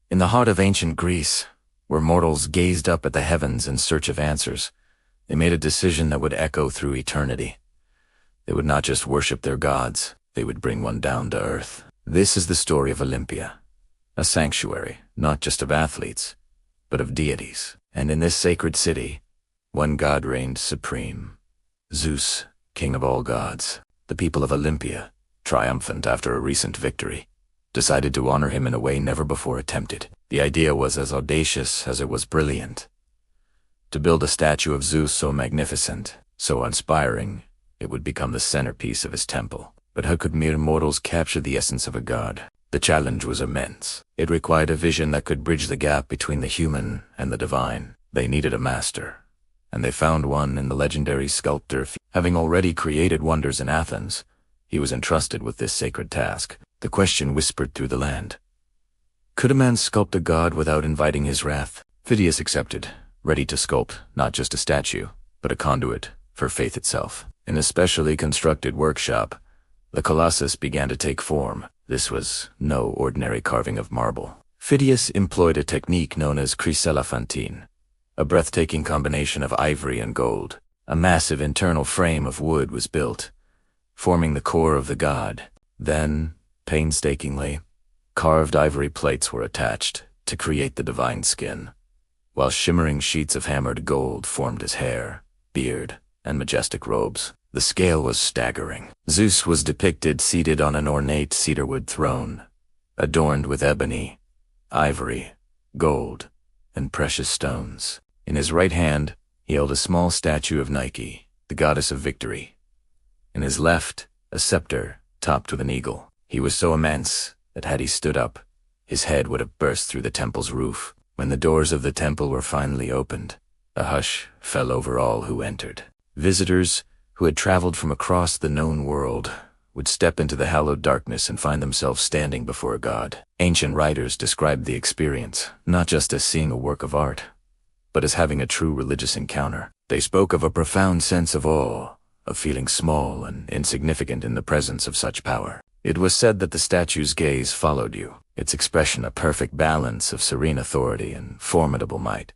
In the heart of ancient Greece, where mortals gazed up at the heavens in search of answers, they made a decision that would echo through eternity. They would not just worship their gods, they would bring one down to earth. This is the story of Olympia, a sanctuary not just of athletes, but of deities. And in this sacred city, one god reigned supreme, Zeus, king of all gods. The people of Olympia, triumphant after a recent victory, decided to honor him in a way never before attempted. The idea was as audacious as it was brilliant. To build a statue of Zeus so magnificent, so inspiring, it would become the centerpiece of his temple. But how could mere mortals capture the essence of a god? The challenge was immense. It required a vision that could bridge the gap between the human and the divine. They needed a master, and they found one in the legendary sculptor. Having already created wonders in Athens, he was entrusted with this sacred task. The question whispered through the land: could a man sculpt a god without inviting his wrath? Phidias accepted, ready to sculpt not just a statue, but a conduit for faith itself. In a specially constructed workshop, the Colossus began to take form. This was no ordinary carving of marble. Phidias employed a technique known as chryselephantine, a breathtaking combination of ivory and gold. A massive internal frame of wood was built, forming the core of the god. Then, painstakingly, carved ivory plates were attached to create the divine skin, while shimmering sheets of hammered gold formed his hair, beard, and majestic robes. The scale was staggering. Zeus was depicted seated on an ornate cedarwood throne, adorned with ebony, ivory, gold, and precious stones. In his right hand, he held a small statue of Nike, the goddess of victory. In his left, a scepter topped with an eagle. He was so immense that had he stood up, his head would have burst through the temple's roof. When the doors of the temple were finally opened, a hush fell over all who entered. Visitors who had traveled from across the known world would step into the hallowed darkness and find themselves standing before a god. Ancient writers described the experience not just as seeing a work of art, but as having a true religious encounter. They spoke of a profound sense of awe, of feeling small and insignificant in the presence of such power. It was said that the statue's gaze followed you, its expression a perfect balance of serene authority and formidable might.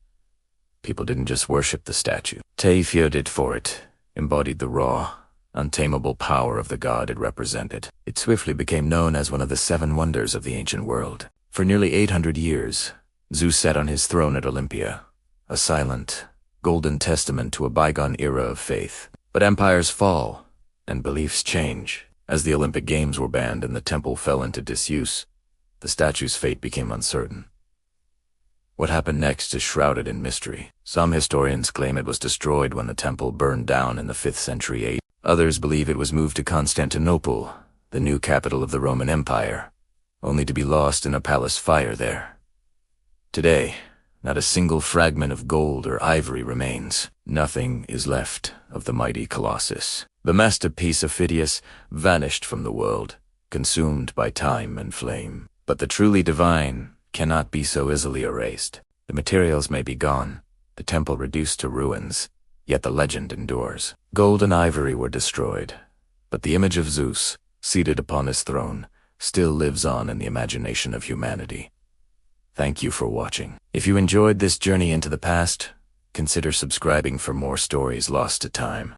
People didn't just worship the statue. They feared it for it embodied the raw, untamable power of the god it represented. It swiftly became known as one of the 7 wonders of the ancient world. For nearly 800 years, Zeus sat on his throne at Olympia, a silent, golden testament to a bygone era of faith. But empires fall, and beliefs change. As the Olympic Games were banned and the temple fell into disuse, the statue's fate became uncertain. What happened next is shrouded in mystery. Some historians claim it was destroyed when the temple burned down in the 5th century AD. Others believe it was moved to Constantinople, the new capital of the Roman Empire, only to be lost in a palace fire there. Today, not a single fragment of gold or ivory remains. Nothing is left of the mighty Colossus. The masterpiece of Phidias vanished from the world, consumed by time and flame. But the truly divine cannot be so easily erased. The materials may be gone, the temple reduced to ruins, yet the legend endures. Gold and ivory were destroyed, but the image of Zeus, seated upon his throne, still lives on in the imagination of humanity. Thank you for watching. If you enjoyed this journey into the past, consider subscribing for more stories lost to time.